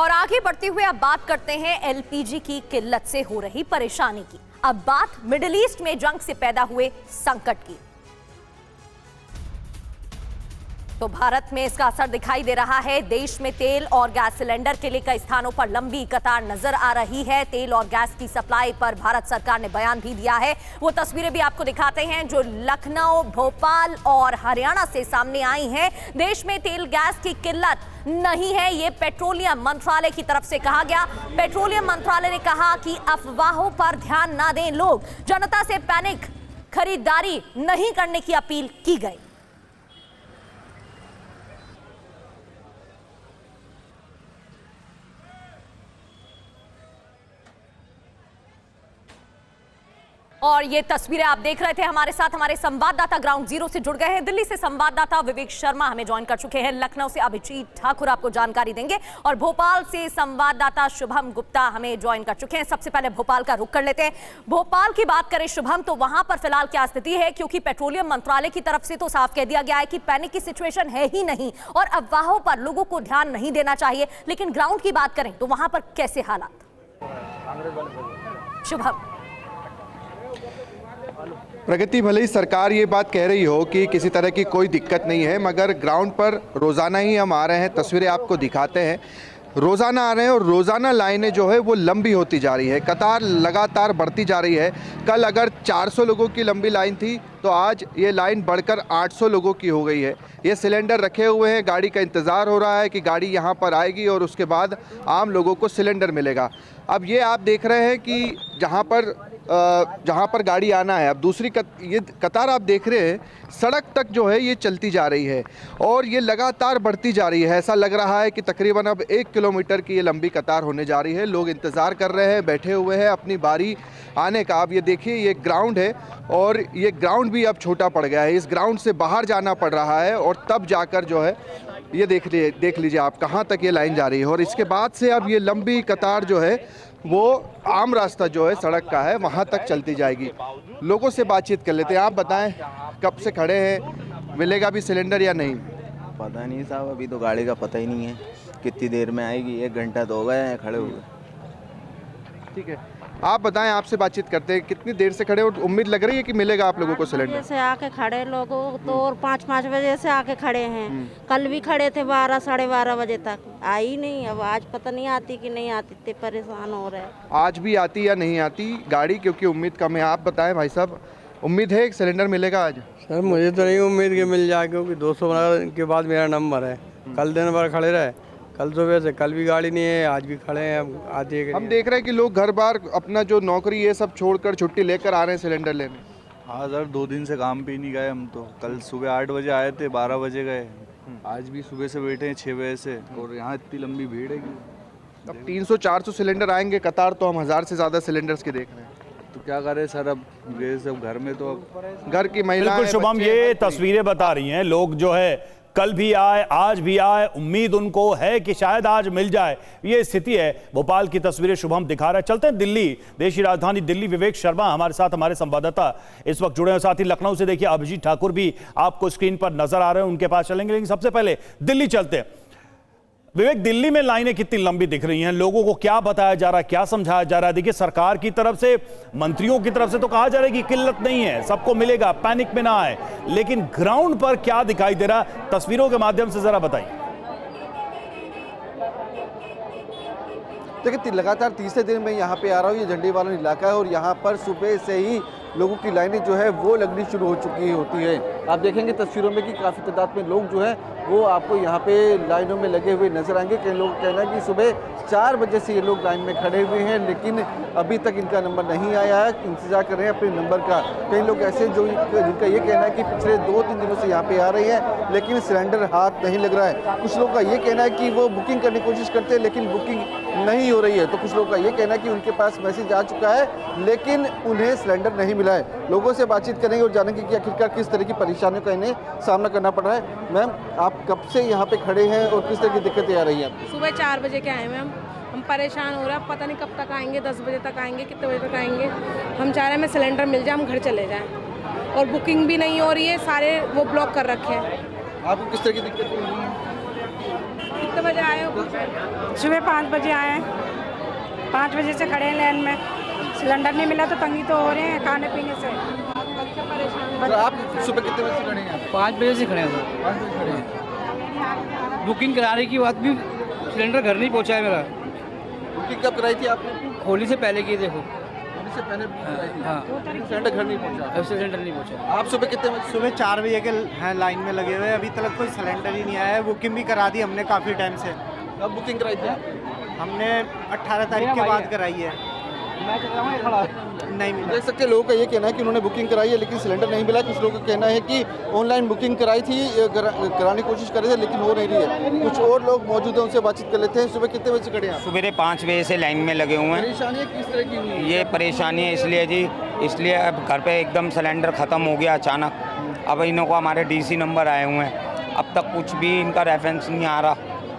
और आगे बढ़ते हुए अब बात करते हैं एलपीजी की किल्लत से हो रही परेशानी की। अब बात मिडिल ईस्ट में जंग से पैदा हुए संकट की। तो भारत में इसका असर दिखाई दे रहा है। देश में तेल और गैस सिलेंडर के लिए कई स्थानों पर लंबी कतार नजर आ रही है। तेल और गैस की सप्लाई पर भारत सरकार ने बयान भी दिया है। वो तस्वीरें भी आपको दिखाते हैं जो लखनऊ, भोपाल और हरियाणा से सामने आई हैं। देश में तेल गैस की किल्लत नहीं है, ये पेट्रोलियम मंत्रालय की तरफ से कहा गया। पेट्रोलियम मंत्रालय ने कहा कि अफवाहों पर ध्यान ना दें लोग, जनता से पैनिक खरीदारी नहीं करने की अपील की गई। और ये तस्वीरें आप देख रहे थे। हमारे साथ हमारे संवाददाता ग्राउंड जीरो से जुड़ गए हैं। दिल्ली से संवाददाता विवेक शर्मा हमें ज्वाइन कर चुके हैं। लखनऊ से अभिजीत ठाकुर आपको जानकारी देंगे और भोपाल से संवाददाता शुभम गुप्ता हमें ज्वाइन कर चुके हैं। सबसे पहले भोपाल का रुख कर लेते हैं। भोपाल की बात करें शुभम, तो वहां पर फिलहाल क्या स्थिति है? क्योंकि पेट्रोलियम मंत्रालय की तरफ से तो साफ कह दिया गया है कि पैनिक की सिचुएशन है ही नहीं और अफवाहों पर लोगों को ध्यान नहीं देना चाहिए, लेकिन ग्राउंड की बात करें तो वहां पर कैसे हालात? शुभम। प्रगति, भले ही सरकार ये बात कह रही हो कि किसी तरह की कोई दिक्कत नहीं है, मगर ग्राउंड पर रोज़ाना ही हम आ रहे हैं, तस्वीरें आपको दिखाते हैं। रोज़ाना आ रहे हैं और रोज़ाना लाइनें जो है वो लंबी होती जा रही है, कतार लगातार बढ़ती जा रही है। कल अगर 400 लोगों की लंबी लाइन थी तो आज ये लाइन बढ़कर 800 लोगों की हो गई है। ये सिलेंडर रखे हुए हैं, गाड़ी का इंतज़ार हो रहा है कि गाड़ी यहाँ पर आएगी और उसके बाद आम लोगों को सिलेंडर मिलेगा। अब ये आप देख रहे हैं कि जहाँ पर गाड़ी आना है, अब दूसरी ये कतार आप देख रहे हैं सड़क तक जो है ये चलती जा रही है और ये लगातार बढ़ती जा रही है। ऐसा लग रहा है कि तकरीबन अब 1 किलोमीटर की ये लंबी कतार होने जा रही है। लोग इंतज़ार कर रहे हैं, बैठे हुए हैं अपनी बारी आने का। अब ये देखिए, ये ग्राउंड है और ये ग्राउंड भी अब छोटा पड़ गया है। इस ग्राउंड से बाहर जाना पड़ रहा है और तब जाकर जो है ये देख लीजिए आप कहाँ तक ये लाइन जा रही है। और इसके बाद से अब ये लंबी कतार जो है वो आम रास्ता जो है सड़क का है वहाँ तक चलती जाएगी। लोगों से बातचीत कर लेते हैं। आप बताएं, कब से खड़े हैं, मिलेगा भी सिलेंडर या नहीं? पता नहीं साहब, अभी तो गाड़ी का पता ही नहीं है कितनी देर में आएगी। 1 घंटा तो हो गया है खड़े हुए। ठीक है, आप बताएं, आपसे बातचीत करते हैं। कितनी देर से खड़े और उम्मीद लग रही है कि मिलेगा आप लोगों को सिलेंडर? से आके खड़े लोगों तो और 5-5 बजे से आके खड़े हैं। कल भी खड़े थे 12 साढ़े 12 बजे तक, आई नहीं। अब आज पता नहीं आती कि नहीं आती, इतने परेशान हो रहे हैं। आज भी आती या नहीं आती गाड़ी, क्योंकि उम्मीद कम है। आप बताएं भाई साहब, उम्मीद है कि सिलेंडर मिलेगा आज? सर मुझे तो नहीं उम्मीद कि मिल जाए, क्योंकि 200 के बाद मेरा नंबर है। कल दिन भर खड़े रहे, कल सुबह से, कल भी गाड़ी नहीं है, आज भी खड़े हैं। अब आती है। हम देख रहे हैं कि लोग घर बार अपना जो नौकरी ये सब छोड़कर छुट्टी लेकर आ रहे हैं सिलेंडर लेने। हाँ सर, 2 दिन से काम पे ही नहीं गए हम तो। कल सुबह 8 बजे आए थे, 12 बजे गए। आज भी सुबह से बैठे हैं 6 बजे से और यहाँ इतनी लंबी भीड़ है कि अब 300-400 सिलेंडर आएंगे। कतार तो हम 1000 से ज़्यादा सिलेंडर्स के देख रहे हैं। तो क्या करें सर, अब ये सब घर में तो अब घर की महिलाएं, बिल्कुल शुभम, ये तस्वीरें बता रही हैं। लोग जो है कल भी आए, आज भी आए, उम्मीद उनको है कि शायद आज मिल जाए, ये स्थिति है। भोपाल की तस्वीरें शुभम दिखा रहा है। चलते हैं दिल्ली, देश की राजधानी दिल्ली। विवेक शर्मा हमारे साथ, हमारे संवाददाता इस वक्त जुड़े हैं। साथ ही लखनऊ से देखिए अभिजीत ठाकुर भी आपको स्क्रीन पर नजर आ रहे हैं, उनके पास चलेंगे। लेकिन सबसे पहले दिल्ली चलते हैं। विवेक, दिल्ली में लाइनें कितनी लंबी दिख रही हैं? लोगों को क्या बताया जा रहा है, क्या समझाया जा रहा है? देखिए, सरकार की तरफ से, मंत्रियों की तरफ से तो कहा जा रहा है कि किल्लत नहीं है, सबको मिलेगा, पैनिक में ना आए, लेकिन ग्राउंड पर क्या दिखाई दे रहा है? तस्वीरों के माध्यम से जरा बताइए। देखिए, लगातार तीसरे दिन मैं यहाँ पे आ रहा हूँ। ये झंडे वाला इलाका है और यहाँ पर सुबह से ही लोगों की लाइनें जो है वो लगनी शुरू हो चुकी होती है। आप देखेंगे तस्वीरों में कि काफ़ी तादाद में लोग जो है वो आपको यहाँ पे लाइनों में लगे हुए नजर आएंगे। कई लोग कहना है कि सुबह 4 बजे से ये लोग लाइन में खड़े हुए हैं, लेकिन अभी तक इनका नंबर नहीं आया है, इंतजार कर रहे हैं अपने नंबर का। कई लोग ऐसे जो जिनका ये कहना है कि पिछले 2-3 दिनों से यहाँ पे आ रही है लेकिन सिलेंडर हाथ नहीं लग रहा है। कुछ लोगों का ये कहना है कि वो बुकिंग करने की कोशिश करते हैं लेकिन बुकिंग नहीं हो रही है। तो कुछ लोगों का ये कहना है कि उनके पास मैसेज आ चुका है लेकिन उन्हें सिलेंडर नहीं मिला है। लोगों से बातचीत करेंगे और जानेंगे कि आखिरकार किस तरह की परेशानियों का इन्हें सामना करना पड़ रहा है। मैम, आप कब से यहाँ पे खड़े हैं और किस तरह की दिक्कतें आ रही हैं? सुबह 4 बजे के आए मैम, हम परेशान हो रहे हैं। पता नहीं कब तक आएंगे, 10 बजे तक आएंगे, कितने बजे तक आएंगे। हम चाह रहे हैं हमें सिलेंडर मिल जाए, हम घर चले जाएं। और बुकिंग भी नहीं हो रही है, सारे वो ब्लॉक कर रखे हैं। आपको किस तरह की दिक्कत हो रही है? कितने बजे आए हो? सुबह 5 बजे आए हैं, 5 बजे से खड़े हैं लाइन में। सिलेंडर नहीं मिला तो तंगी तो हो रहे हैं खाने पीने से। सर आप सुबह कितने बजे से खड़े हैं? 5 बजे से खड़े हैं सर। 5 बजे खड़े हैं। बुकिंग कराने की बात भी सिलेंडर घर नहीं पहुंचा है मेरा। बुकिंग कब कराई थी आपने? होली से पहले की देखो। होली से पहले बुकिंग कराई थी? हाँ, सिलेंडर घर नहीं पहुंचा। अब सिलेंडर नहीं पहुंचा। आप सुबह कितने बजे? सुबह 4 बजे के हैं लाइन में लगे हुए, अभी तक कोई सिलेंडर ही नहीं आया है। बुकिंग भी करा दी हमने काफ़ी टाइम से। कब बुकिंग कराई थी? हमने 18 तारीख के बाद कराई है। नहीं मिला। देख सकते लोगों का ये कहना है कि उन्होंने बुकिंग कराई है लेकिन सिलेंडर नहीं मिला। कुछ लोगों का कहना है कि ऑनलाइन बुकिंग कराई थी, कराने की कोशिश कर रहे थे लेकिन हो नहीं रही है। कुछ और लोग मौजूद हैं, उनसे बातचीत कर लेते हैं। सुबह कितने बजे खड़े हैं? सुबह 5 बजे से लाइन में लगे हुए हैं। परेशानी किस तरह की हुई है? ये परेशानी है इसलिए जी, इसलिए अब घर पे एकदम सिलेंडर ख़त्म हो गया अचानक। अब इन्हों को हमारे डीसी नंबर आए हुए हैं, अब तक कुछ भी इनका रेफरेंस नहीं आ रहा,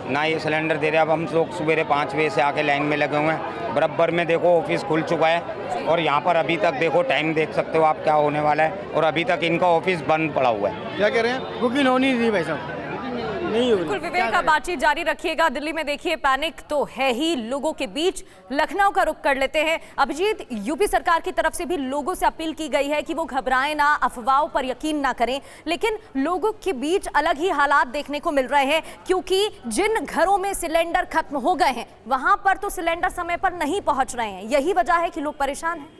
ना ये सिलेंडर दे रहे। अब हम लोग सुबह 5 बजे से आके लाइन में लगे हुए हैं। बराबर में देखो ऑफिस खुल चुका है और यहाँ पर अभी तक देखो टाइम देख सकते हो आप क्या होने वाला है, और अभी तक इनका ऑफिस बंद पड़ा हुआ है। क्या कह रहे हैं? बुकिंग होनी थी भाई साहब, नहीं हो बिल्कुल विवेक, आप बातचीत जारी रखिएगा। दिल्ली में देखिए पैनिक तो है ही लोगों के बीच। लखनऊ का रुख कर लेते हैं। अभिजीत, यूपी सरकार की तरफ से भी लोगों से अपील की गई है कि वो घबराएं ना, अफवाहों पर यकीन ना करें, लेकिन लोगों के बीच अलग ही हालात देखने को मिल रहे हैं, क्योंकि जिन घरों में सिलेंडर खत्म हो गए हैं वहां पर तो सिलेंडर समय पर नहीं पहुंच रहे हैं। यही वजह है कि लोग परेशान हैं।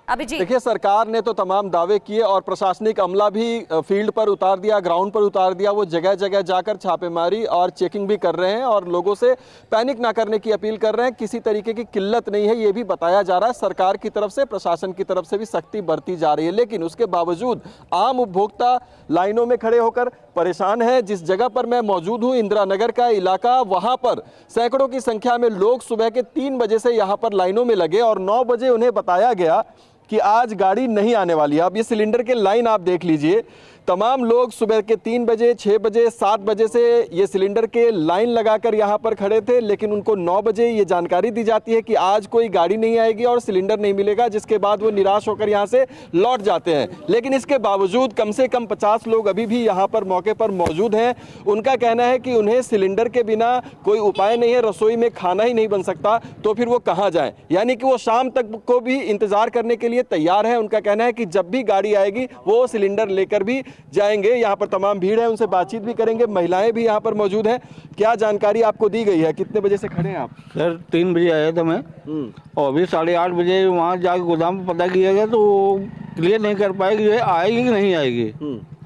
अभिजीत, देखिए सरकार ने तो तमाम दावे किए और प्रशासनिक अमला भी फील्ड पर उतार दिया, ग्राउंड पर उतार दिया। वो जगह जगह जाकर छापेमारी और चेकिंग भी कर रहे हैं और लोगों से पैनिक ना करने की अपील कर रहे हैं। किसी तरीके की किल्लत नहीं है, ये भी बताया जा रहा है। सरकार की तरफ से, प्रशासन की तरफ से भी सख्ती बरती जा रही है, लेकिन उसके बावजूद आम उपभोक्ता लाइनों में खड़े होकर परेशान है। जिस जगह पर मैं मौजूद हूँ, इंदिरा नगर का इलाका, वहाँ पर सैकड़ों की संख्या में लोग सुबह के 3 बजे से यहाँ पर लाइनों में लगे और 9 बजे उन्हें बताया गया कि आज गाड़ी नहीं आने वाली है। अब ये सिलेंडर के लाइन आप देख लीजिए, तमाम लोग सुबह के 3 बजे, 6 बजे, 7 बजे से ये सिलेंडर के लाइन लगाकर यहाँ पर खड़े थे, लेकिन उनको 9 बजे ये जानकारी दी जाती है कि आज कोई गाड़ी नहीं आएगी और सिलेंडर नहीं मिलेगा, जिसके बाद वो निराश होकर यहाँ से लौट जाते हैं। लेकिन इसके बावजूद कम से कम 50 लोग अभी भी यहाँ पर मौके पर मौजूद हैं। उनका कहना है कि उन्हें सिलेंडर के बिना कोई उपाय नहीं है, रसोई में खाना ही नहीं बन सकता, तो फिर वो कहाँ जाएँ। यानी कि वो शाम तक को भी इंतज़ार करने के लिए तैयार है। उनका कहना है कि जब भी गाड़ी आएगी वो सिलेंडर लेकर भी जाएंगे। यहाँ पर तमाम भीड़ है, उनसे बातचीत भी करेंगे। महिलाएं भी यहाँ पर मौजूद हैं। क्या जानकारी आपको दी गई है? कितने बजे से खड़े हैं आप? सर 3 बजे आया था मैं, और अभी 8:30 बजे वहाँ जाकर गोदाम पर पता किया गया तो वो क्लियर नहीं कर पाएगी ये आएगी कि नहीं आएगी।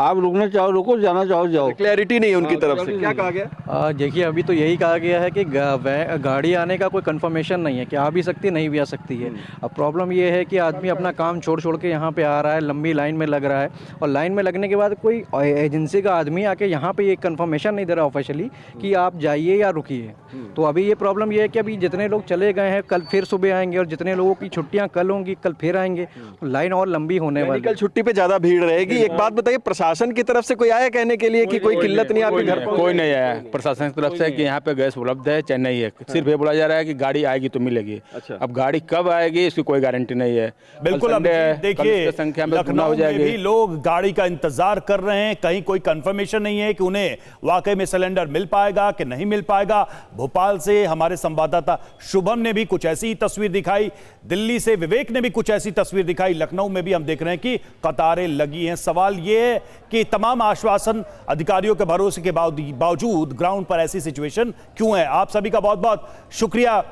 आप रुकना चाहो रुको, जाना चाहो जाओ। क्लैरिटी नहीं है उनकी तरफ से। क्या कहा गया? देखिए अभी तो यही कहा गया है कि गाड़ी आने का कोई कंफर्मेशन नहीं है कि आ भी सकती है, नहीं भी आ सकती है। अब प्रॉब्लम ये है कि आदमी अपना काम छोड़ के यहाँ पे आ रहा है, लंबी लाइन में लग रहा है, और लाइन में लगने के बाद कोई एजेंसी का आदमी आके यहाँ पे ये कंफर्मेशन नहीं दे रहा ऑफिशियली कि आप जाइए या रुकिए। तो अभी ये प्रॉब्लम ये है कि अभी जितने लोग चले गए हैं कल फिर सुबह आएंगे, और जितने लोगों की छुट्टियाँ कल होंगी कल फिर आएंगे, लाइन और लंबी होने वाली। कल छुट्टी पे ज्यादा भीड़ रहेगी। एक बात बताइए, प्रशासन की तरफ से कोई आया कहने के लिए कि कोई किल्लत नहीं आपके घर? कोई नहीं आया प्रशासन की तरफ से कि यहाँ पे गैस उपलब्ध है चाहे नहीं है। सिर्फ ये बोला जा रहा है कि गाड़ी आएगी तो मिलेगी। अच्छा। अब गाड़ी कब आएगी इसकी कोई गारंटी नहीं है। बिल्कुल, अब देखिए संख्या में लखनऊ में भी लोग गाड़ी का इंतजार कर रहे हैं। कहीं कोई कंफर्मेशन नहीं है कि उन्हें वाकई में सिलेंडर मिल पाएगा कि नहीं मिल पाएगा। भोपाल से हमारे संवाददाता शुभम ने भी कुछ ऐसी तस्वीर दिखाई, दिल्ली से विवेक ने भी कुछ ऐसी तस्वीर दिखाई, लखनऊ में भी हम देख रहे हैं कि कतारें लगी हैं। सवाल यह है कि तमाम आश्वासन अधिकारियों के भरोसे के बावजूद ग्राउंड पर ऐसी सिचुएशन क्यों है? आप सभी का बहुत बहुत शुक्रिया